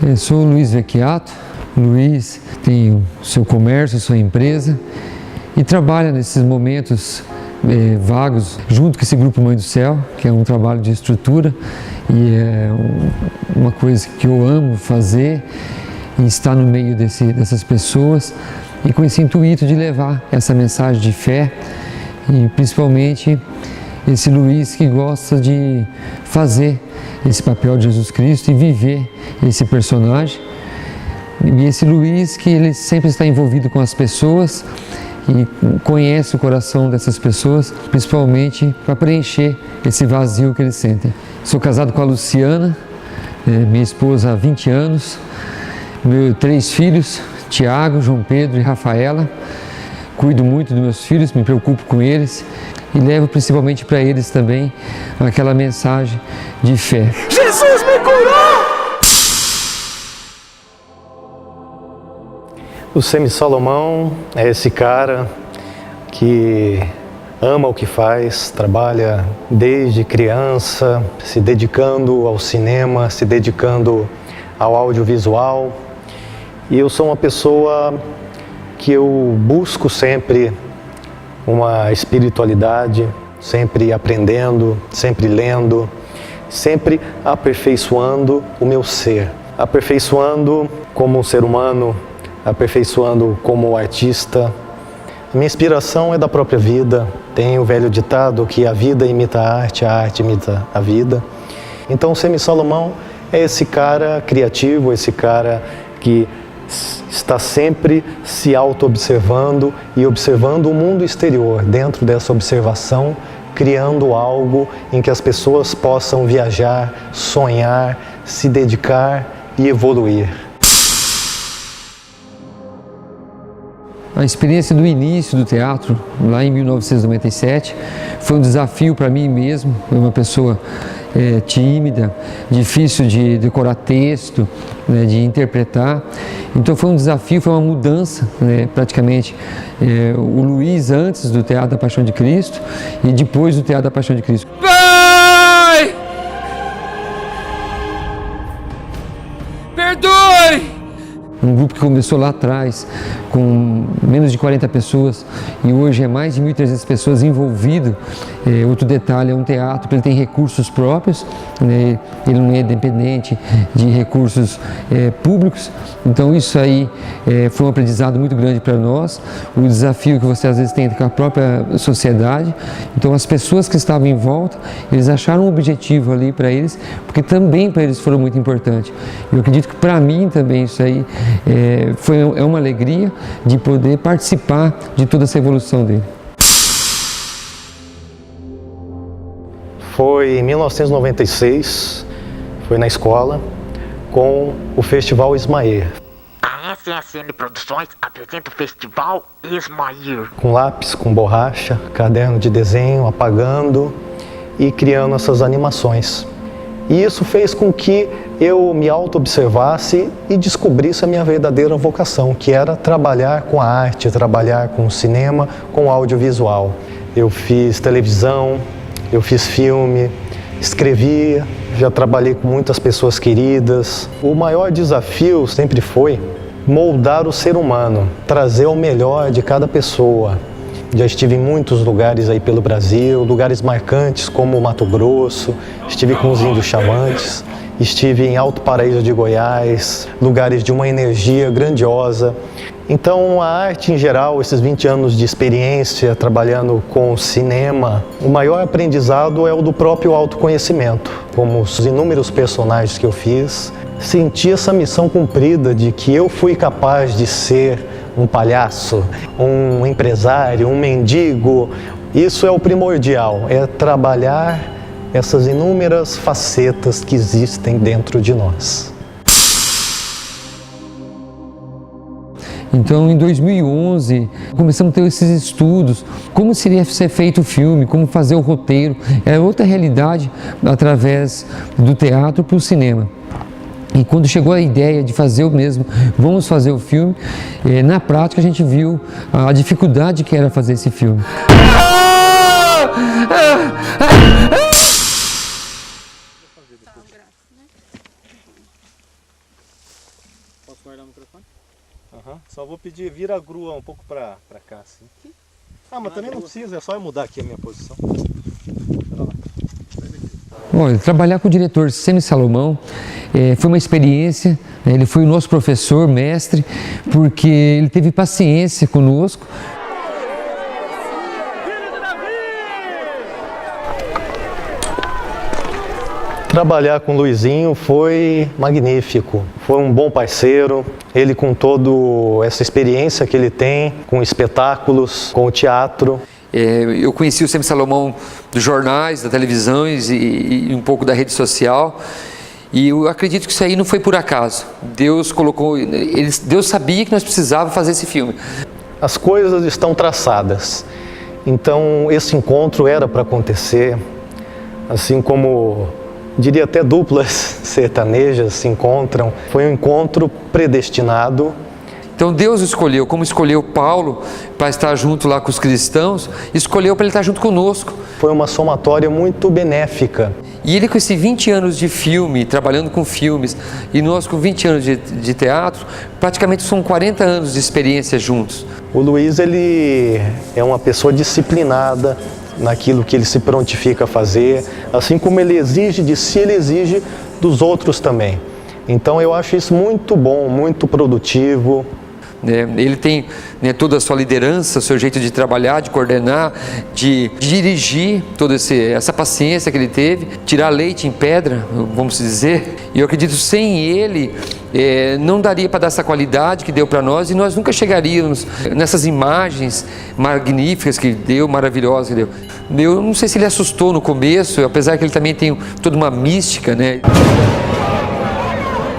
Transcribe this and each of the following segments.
Eu sou o Luiz Vecchiato. O Luiz tem o seu comércio, sua empresa e trabalha nesses momentos vagos junto com esse Grupo Mãe do Céu, que é um trabalho de estrutura e é uma coisa que eu amo fazer e estar no meio dessas pessoas e com esse intuito de levar essa mensagem de fé e principalmente esse Luiz que gosta de fazer esse papel de Jesus Cristo e viver esse personagem. E esse Luiz que ele sempre está envolvido com as pessoas e conhece o coração dessas pessoas, principalmente para preencher esse vazio que eles sentem. Sou casado com a Luciana, minha esposa há 20 anos, meus 3 filhos, Tiago, João Pedro e Rafaela. Cuido muito dos meus filhos, me preocupo com eles e levo principalmente para eles também aquela mensagem de fé. Jesus me curou! O Semi Salomão é esse cara que ama o que faz, trabalha desde criança, se dedicando ao cinema, se dedicando ao audiovisual. E eu sou uma pessoa que eu busco sempre uma espiritualidade, sempre aprendendo, sempre lendo, sempre aperfeiçoando o meu ser, aperfeiçoando como ser humano, aperfeiçoando como artista. A minha inspiração é da própria vida. Tem o velho ditado que a vida imita a arte imita a vida. Então o Semi Salomão é esse cara criativo, esse cara que está sempre se auto-observando e observando o mundo exterior. Dentro dessa observação, criando algo em que as pessoas possam viajar, sonhar, se dedicar e evoluir. A experiência do início do teatro, lá em 1997, foi um desafio para mim mesmo. Eu uma pessoa tímida, difícil de decorar texto, né, de interpretar. Então foi um desafio, foi uma mudança, né, praticamente. O Luiz antes do Teatro da Paixão de Cristo e depois do Teatro da Paixão de Cristo. Pai! Perdoe! Um grupo que começou lá atrás com menos de 40 pessoas e hoje é mais de 1.300 pessoas envolvidas. Outro detalhe, é um teatro que ele tem recursos próprios, né? Ele não é dependente de recursos públicos. Então isso aí foi um aprendizado muito grande para nós. O desafio que você às vezes tem com a própria sociedade. Então as pessoas que estavam em volta, eles acharam um objetivo ali para eles, porque também para eles foram muito importantes. Eu acredito que para mim também isso aí é uma alegria de poder participar de toda essa evolução dele. Foi em 1996, foi na escola, com o Festival Ismael. A SSN Produções apresenta o Festival Ismael. Com lápis, com borracha, caderno de desenho, apagando e criando essas animações. E isso fez com que eu me auto-observasse e descobrisse a minha verdadeira vocação, que era trabalhar com a arte, trabalhar com o cinema, com o audiovisual. Eu fiz televisão, eu fiz filme, escrevia, já trabalhei com muitas pessoas queridas. O maior desafio sempre foi moldar o ser humano, trazer o melhor de cada pessoa. Já estive em muitos lugares aí pelo Brasil, lugares marcantes como Mato Grosso, estive com os índios chamantes, estive em Alto Paraíso de Goiás, lugares de uma energia grandiosa. Então a arte em geral, esses 20 anos de experiência trabalhando com cinema, o maior aprendizado é o do próprio autoconhecimento. Como os inúmeros personagens que eu fiz, senti essa missão cumprida de que eu fui capaz de ser um palhaço, um empresário, um mendigo. Isso é o primordial, é trabalhar essas inúmeras facetas que existem dentro de nós. Então, em 2011, começamos a ter esses estudos, como seria ser feito o filme, como fazer o roteiro. É outra realidade através do teatro para o cinema. E quando chegou a ideia de fazer o mesmo, vamos fazer o filme, na prática a gente viu a dificuldade que era fazer esse filme. Só vou pedir, vira a grua um pouco pra cá, assim. Mas também não precisa, é só eu mudar aqui a minha posição. Olha, trabalhar com o diretor Semi Salomão foi uma experiência. Ele foi o nosso professor, mestre, porque ele teve paciência conosco. Trabalhar com o Luizinho foi magnífico, foi um bom parceiro, ele com toda essa experiência que ele tem, com espetáculos, com o teatro. Eu conheci o Semi Salomão dos jornais, da televisão e um pouco da rede social, e eu acredito que isso aí não foi por acaso. Deus sabia que nós precisávamos fazer esse filme. As coisas estão traçadas, então esse encontro era para acontecer, assim como diria até duplas sertanejas se encontram, foi um encontro predestinado. Então Deus escolheu, como escolheu Paulo para estar junto lá com os cristãos, escolheu para ele estar junto conosco. Foi uma somatória muito benéfica. E ele com esses 20 anos de filme, trabalhando com filmes, e nós com 20 anos de teatro, praticamente são 40 anos de experiência juntos. O Luiz, ele é uma pessoa disciplinada naquilo que ele se prontifica a fazer, assim como ele exige de si, ele exige dos outros também. Então eu acho isso muito bom, muito produtivo. Ele tem toda a sua liderança, o seu jeito de trabalhar, de coordenar, de dirigir, toda essa paciência que ele teve, tirar leite em pedra, vamos dizer. E eu acredito que sem ele não daria para dar essa qualidade que deu para nós, e nós nunca chegaríamos nessas imagens magníficas que deu, maravilhosas que deu. Eu não sei se ele assustou no começo, apesar que ele também tem toda uma mística, né?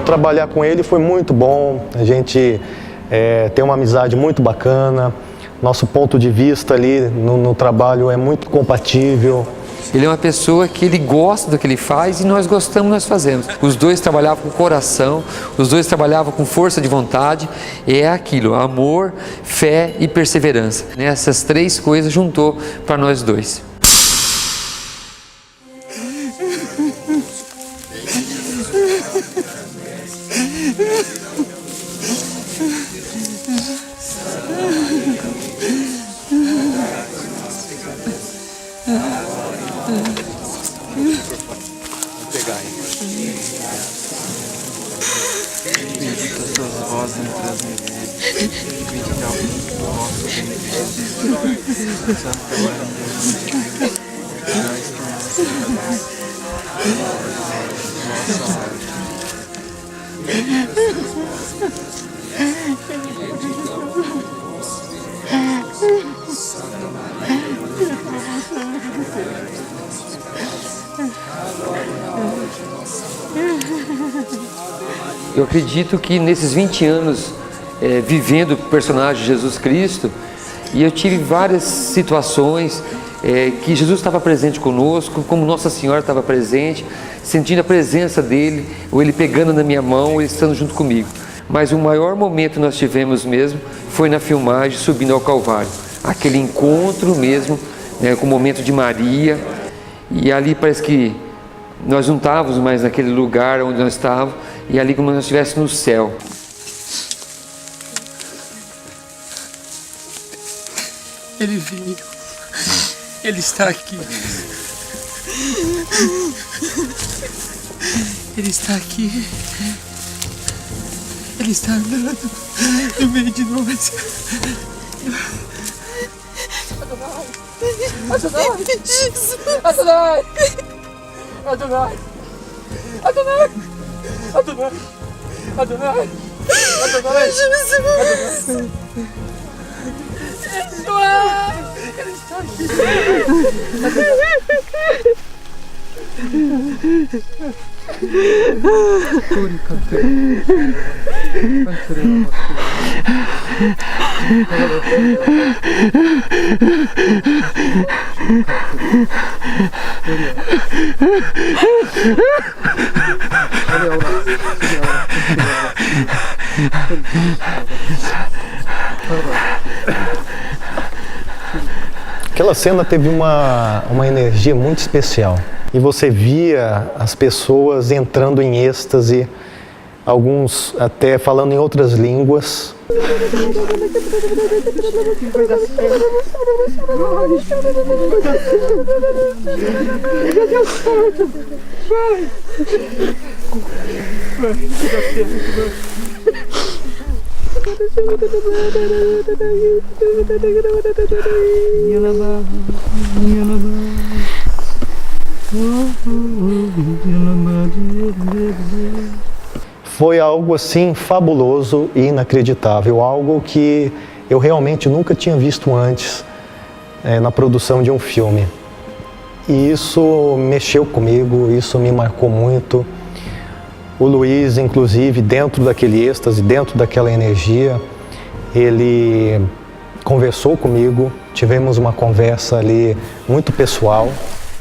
Trabalhar com ele foi muito bom, a gente tem uma amizade muito bacana, nosso ponto de vista ali no trabalho é muito compatível. Ele é uma pessoa que ele gosta do que ele faz e nós gostamos, nós fazemos. Os dois trabalhavam com coração, os dois trabalhavam com força de vontade, é aquilo, amor, fé e perseverança. Essas três coisas juntou para nós dois. Eu acredito que nesses 20 anos vivendo o personagem de Jesus Cristo, e eu tive várias situações que Jesus estava presente conosco, como Nossa Senhora estava presente, sentindo a presença dele, ou ele pegando na minha mão, ou ele estando junto comigo. Mas o maior momento que nós tivemos mesmo foi na filmagem, subindo ao Calvário. Aquele encontro mesmo, com o momento de Maria, e ali parece que nós não estávamos mais naquele lugar onde nós estávamos, e ali como se nós estivéssemos no céu. Ele veio, ele está aqui, ele está aqui, ele está andando no meio de nós. Adonai! Adonai! Adonai! Adonai! Adonai! Adonai! Adonai! Jesus! Ele está aqui! Aquela cena teve uma energia muito especial. E você via as pessoas entrando em êxtase, alguns até falando em outras línguas. Vai dar certo. Vai dar certo. Vai. Vai dar certo. Foi algo assim fabuloso e inacreditável, algo que eu realmente nunca tinha visto antes na produção de um filme. E isso mexeu comigo, isso me marcou muito. O Luiz, inclusive, dentro daquele êxtase, dentro daquela energia, ele conversou comigo, tivemos uma conversa ali muito pessoal.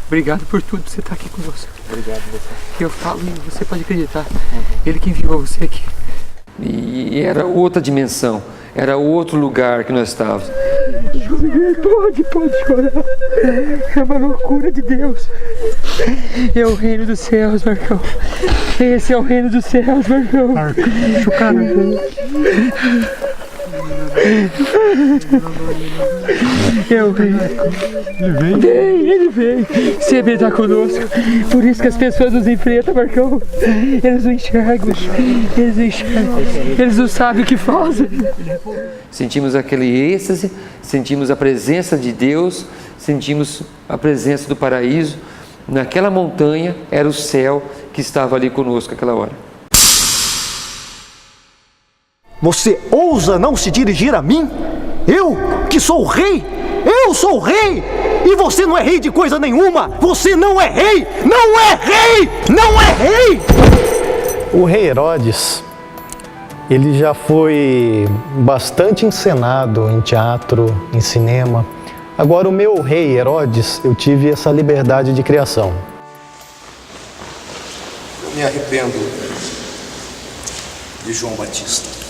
Obrigado por tudo, você estar aqui conosco. Obrigado você. Eu falo e você pode acreditar. Ele que enviou você aqui. E era outra dimensão, era outro lugar que nós estávamos. Pode chorar. É uma loucura de Deus. É o reino dos céus, Marcão. Esse é o reino dos céus, Marcão. Chocado. Eu venho. Ele vem. Sempre está conosco. Por isso que as pessoas nos enfrentam, Marcão. Eles não enxergam. Eles não enxergam. Eles não sabem o que fazem. Sentimos aquele êxtase, sentimos a presença de Deus, sentimos a presença do paraíso. Naquela montanha era o céu que estava ali conosco naquela hora. Você ousa não se dirigir a mim? Eu, que sou o rei? Eu sou o rei! E você não é rei de coisa nenhuma! Você não é rei! Não é rei! Não é rei! O rei Herodes, ele já foi bastante encenado em teatro, em cinema. Agora o meu rei Herodes, eu tive essa liberdade de criação. Eu me arrependo de João Batista.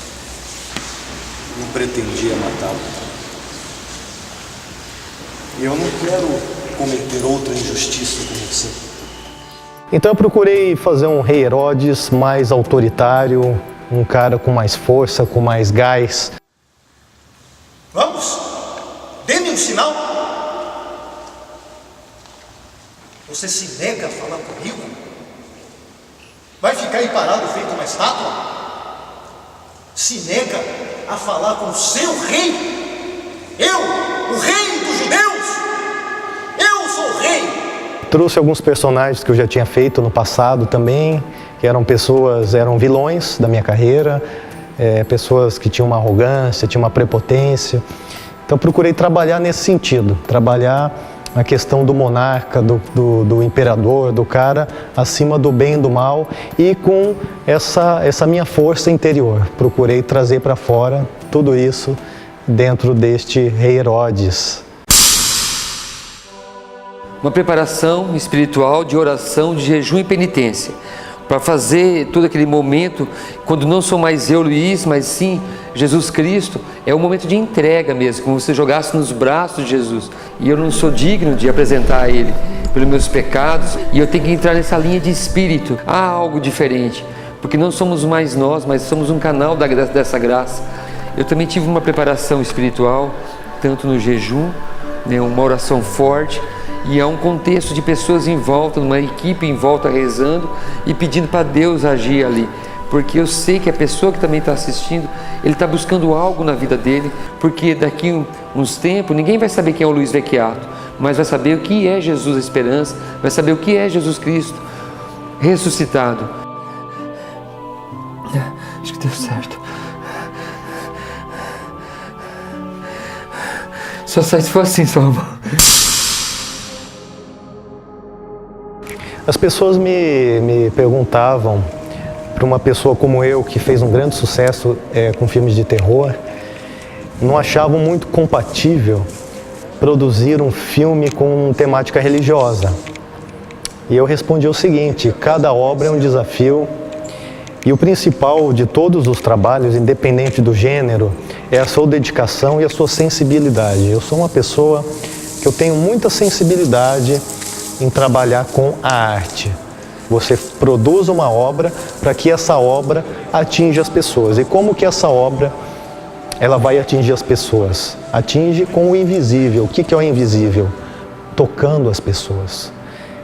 Não pretendia matá-lo. E eu não quero cometer outra injustiça com você. Então eu procurei fazer um rei Herodes mais autoritário, um cara com mais força, com mais gás. Vamos! Dê-me um sinal! Você se nega a falar comigo? Vai ficar aí parado feito uma estátua? Se nega a falar com o seu rei? Eu, o rei dos judeus? Eu sou o rei! Trouxe alguns personagens que eu já tinha feito no passado também, que eram vilões da minha carreira, pessoas que tinham uma arrogância, tinham uma prepotência. Então procurei trabalhar nesse sentido, trabalhar a questão do monarca, do imperador, do cara acima do bem e do mal, e com essa minha força interior. Procurei trazer para fora tudo isso dentro deste rei Herodes. Uma preparação espiritual de oração, de jejum e penitência, para fazer todo aquele momento, quando não sou mais eu, Luiz, mas sim Jesus Cristo, é um momento de entrega mesmo, como se você jogasse nos braços de Jesus. E eu não sou digno de apresentar a Ele pelos meus pecados, e eu tenho que entrar nessa linha de espírito. Há algo diferente, porque não somos mais nós, mas somos um canal dessa graça. Eu também tive uma preparação espiritual, tanto no jejum, uma oração forte, e há um contexto de pessoas em volta, uma equipe em volta rezando e pedindo para Deus agir ali, porque eu sei que a pessoa que também está assistindo, ele está buscando algo na vida dele, porque daqui uns tempos ninguém vai saber quem é o Luiz Vecchiato, mas vai saber o que é Jesus a esperança, vai saber o que é Jesus Cristo ressuscitado. Acho que deu certo. Só sai se for assim, sua mão. As pessoas me perguntavam, para uma pessoa como eu, que fez um grande sucesso com filmes de terror, não achavam muito compatível produzir um filme com temática religiosa. E eu respondi o seguinte: cada obra é um desafio, e o principal de todos os trabalhos, independente do gênero, é a sua dedicação e a sua sensibilidade. Eu sou uma pessoa que eu tenho muita sensibilidade em trabalhar com a arte. Você produz uma obra para que essa obra atinja as pessoas. E como que essa obra ela vai atingir as pessoas. Atinge com o invisível. O que é o invisível? Tocando as pessoas.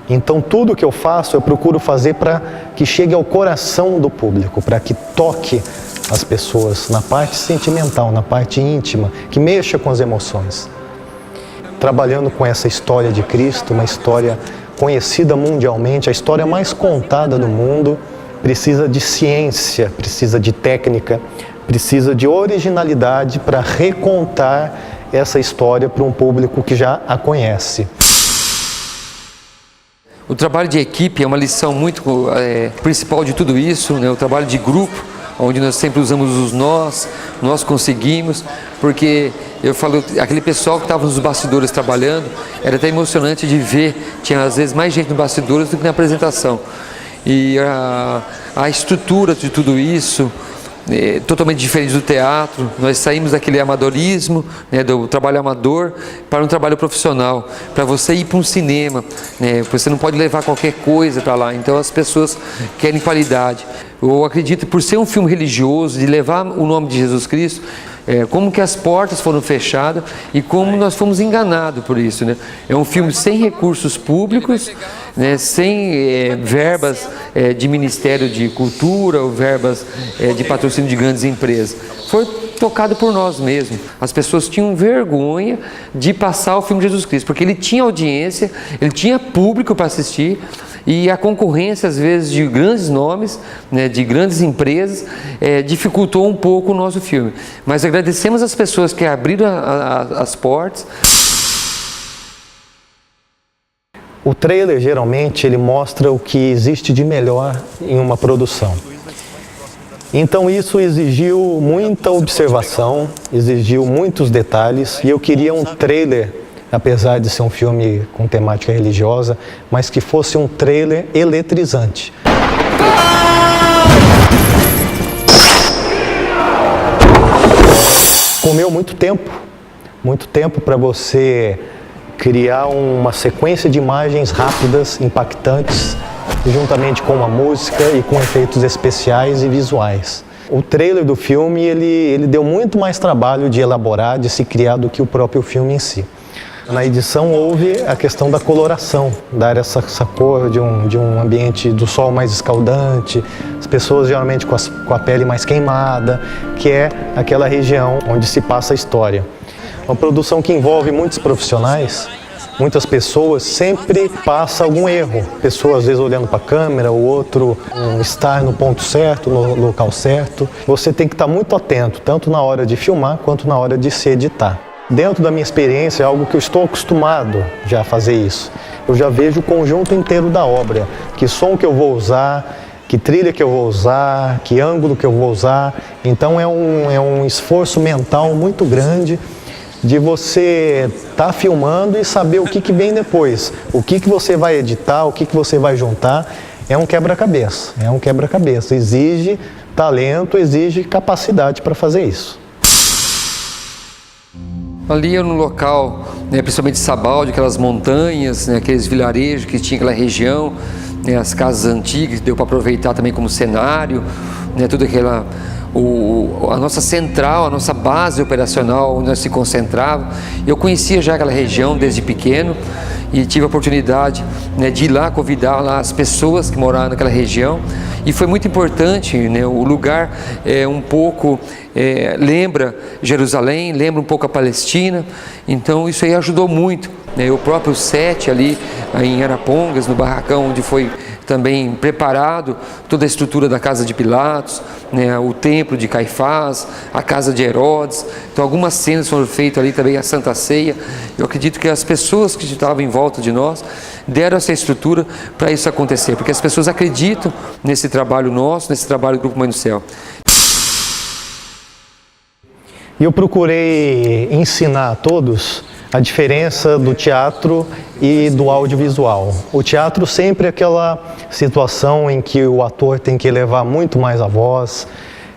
Então tudo que eu faço, eu procuro fazer para que chegue ao coração do público, para que toque as pessoas na parte sentimental, na parte íntima, que mexa com as emoções. Trabalhando com essa história de Cristo, uma história conhecida mundialmente, a história mais contada do mundo, precisa de ciência, precisa de técnica, precisa de originalidade para recontar essa história para um público que já a conhece. O trabalho de equipe é uma lição muito principal de tudo isso, né? O trabalho de grupo, onde nós sempre usamos os nós conseguimos, porque eu falo, aquele pessoal que estava nos bastidores trabalhando, era até emocionante de ver, tinha às vezes mais gente nos bastidores do que na apresentação. E a estrutura de tudo isso, totalmente diferente do teatro, nós saímos daquele amadorismo, né, do trabalho amador, para um trabalho profissional, para você ir para um cinema, né, você não pode levar qualquer coisa para lá, então as pessoas querem qualidade. Eu acredito, por ser um filme religioso, de levar o nome de Jesus Cristo, como que as portas foram fechadas e como nós fomos enganados por isso, né? É um filme sem recursos públicos, né, sem verbas de Ministério de Cultura ou verbas de patrocínio de grandes empresas. Foi tocado por nós mesmos. As pessoas tinham vergonha de passar o filme de Jesus Cristo, porque ele tinha audiência, ele tinha público para assistir, e a concorrência, às vezes, de grandes nomes, né, de grandes empresas, dificultou um pouco o nosso filme. Mas agradecemos as pessoas que abriram as portas. O trailer, geralmente, ele mostra o que existe de melhor em uma produção. Então isso exigiu muita observação, exigiu muitos detalhes, e eu queria um trailer, apesar de ser um filme com temática religiosa, mas que fosse um trailer eletrizante. Comeu muito tempo para você criar uma sequência de imagens rápidas, impactantes, juntamente com uma música e com efeitos especiais e visuais. O trailer do filme, ele deu muito mais trabalho de elaborar, de se criar, do que o próprio filme em si. Na edição houve a questão da coloração, dar essa cor de um ambiente do sol mais escaldante, as pessoas geralmente com a pele mais queimada, que é aquela região onde se passa a história. Uma produção que envolve muitos profissionais, muitas pessoas, sempre passa algum erro. Pessoas às vezes olhando para a câmera, o outro estar no ponto certo, no local certo. Você tem que estar muito atento, tanto na hora de filmar quanto na hora de se editar. Dentro da minha experiência, é algo que eu estou acostumado já a fazer isso. Eu já vejo o conjunto inteiro da obra, que som que eu vou usar, que trilha que eu vou usar, que ângulo que eu vou usar. Então é um esforço mental muito grande de você estar filmando e saber o que vem depois, o que você vai editar, o que você vai juntar. É um quebra-cabeça, exige talento, exige capacidade para fazer isso. Ali no local, né, principalmente Sabaldi, aquelas montanhas, né, aqueles vilarejos que tinha aquela região, né, as casas antigas, deu para aproveitar também como cenário, né, tudo aquela... a nossa central, a nossa base operacional, onde nós se concentrava. Eu conhecia já aquela região desde pequeno e tive a oportunidade, né, de ir lá convidar lá as pessoas que moravam naquela região, e foi muito importante, né, o lugar um pouco lembra Jerusalém, lembra um pouco a Palestina, então isso aí ajudou muito, né, o próprio set ali em Arapongas, no barracão onde foi também preparado toda a estrutura da casa de Pilatos, né, o templo de Caifás, a casa de Herodes. Então algumas cenas foram feitas ali também, a Santa Ceia. Eu acredito que as pessoas que estavam em volta de nós deram essa estrutura para isso acontecer, porque as pessoas acreditam nesse trabalho nosso, nesse trabalho do Grupo Mãe do Céu. E eu procurei ensinar a todos a diferença do teatro e do audiovisual. O teatro sempre é aquela situação em que o ator tem que elevar muito mais a voz,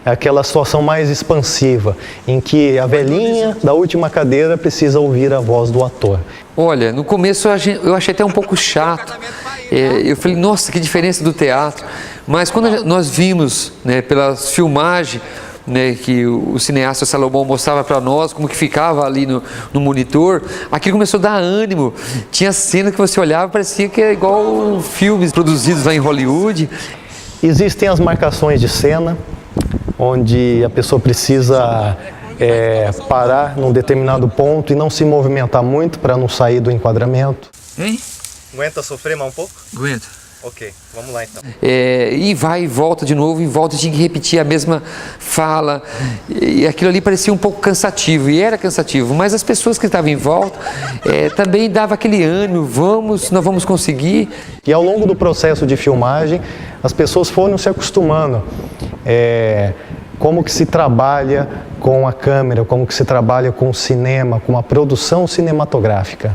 é aquela situação mais expansiva, em que a velhinha da última cadeira precisa ouvir a voz do ator. Olha, no começo eu achei até um pouco chato, eu falei, nossa, que diferença do teatro, mas quando nós vimos, né, pelas filmagens, né, que o cineasta Salomão mostrava para nós, como que ficava ali no monitor, aquilo começou a dar ânimo. Tinha cena que você olhava e parecia que é igual filmes produzidos lá em Hollywood. Existem as marcações de cena, onde a pessoa precisa parar num determinado ponto e não se movimentar muito para não sair do enquadramento. Hein? Aguenta sofrer mais um pouco? Aguenta. Ok, vamos lá então. E vai e volta de novo, e volta, tinha que repetir a mesma fala, e aquilo ali parecia um pouco cansativo, e era cansativo, mas as pessoas que estavam em volta também dava aquele ânimo, nós vamos conseguir. E ao longo do processo de filmagem, as pessoas foram se acostumando, como que se trabalha com a câmera, como que se trabalha com o cinema, com a produção cinematográfica.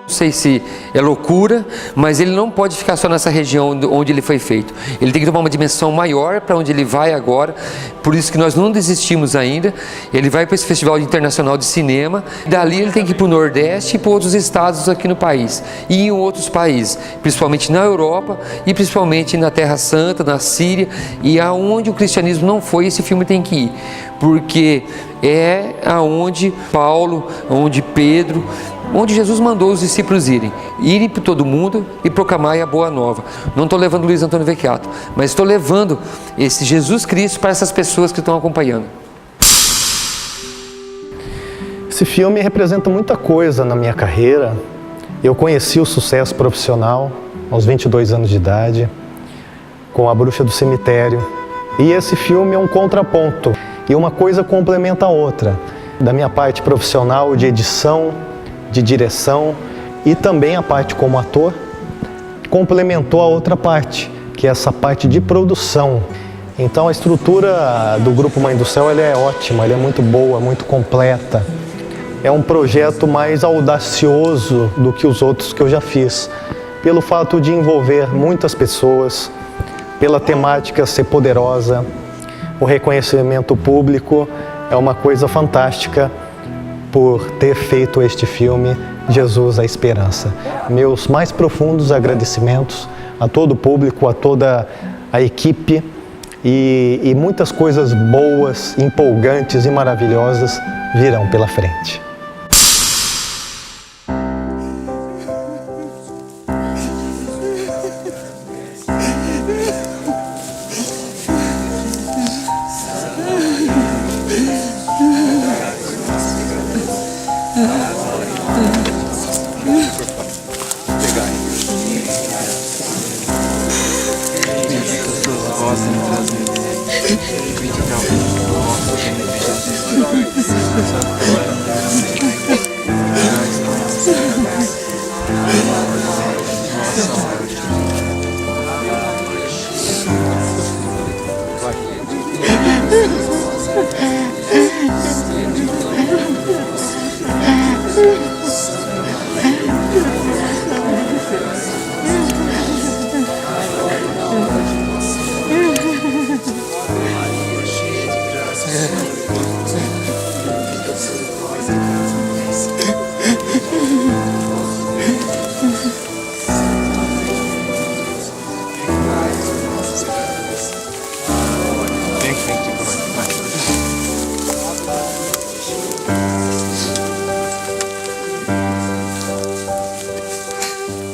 Não sei se é loucura, mas ele não pode ficar só nessa região onde ele foi feito. Ele tem que tomar uma dimensão maior para onde ele vai agora. Por isso que nós não desistimos ainda. Ele vai para esse Festival Internacional de Cinema. Dali ele tem que ir para o Nordeste e para outros estados aqui no país. E em outros países, principalmente na Europa e principalmente na Terra Santa, na Síria. E aonde o cristianismo não foi, esse filme tem que ir. Porque é aonde Paulo, onde Pedro, onde Jesus mandou os discípulos irem por todo mundo e proclamar a boa nova. Não estou levando Luiz Antônio Vecchiato, mas estou levando esse Jesus Cristo para essas pessoas que estão acompanhando. Esse filme representa muita coisa na minha carreira. Eu conheci o sucesso profissional aos 22 anos de idade, com A Bruxa do Cemitério. E esse filme é um contraponto, e uma coisa complementa a outra. Da minha parte profissional de edição, de direção e também a parte como ator, complementou a outra parte, que é essa parte de produção. Então a estrutura do Grupo Mãe do Céu ela é ótima, ela é muito boa, muito completa. É um projeto mais audacioso do que os outros que eu já fiz, pelo fato de envolver muitas pessoas, pela temática ser poderosa, o reconhecimento público é uma coisa fantástica por ter feito este filme, Jesus, a Esperança. Meus mais profundos agradecimentos a todo o público, a toda a equipe e muitas coisas boas, empolgantes e maravilhosas virão pela frente.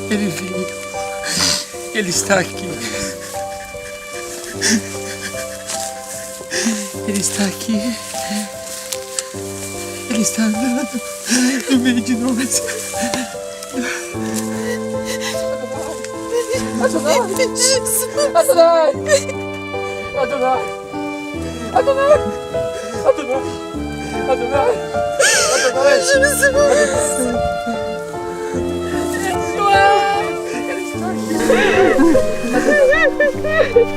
Ele veio. Ele está aqui. Ele está aqui. Ele está andando no meio de nós. Adonai! Adonai! Adonai! Adonai! Adonai! Adonai! Adonai! Ele está aqui.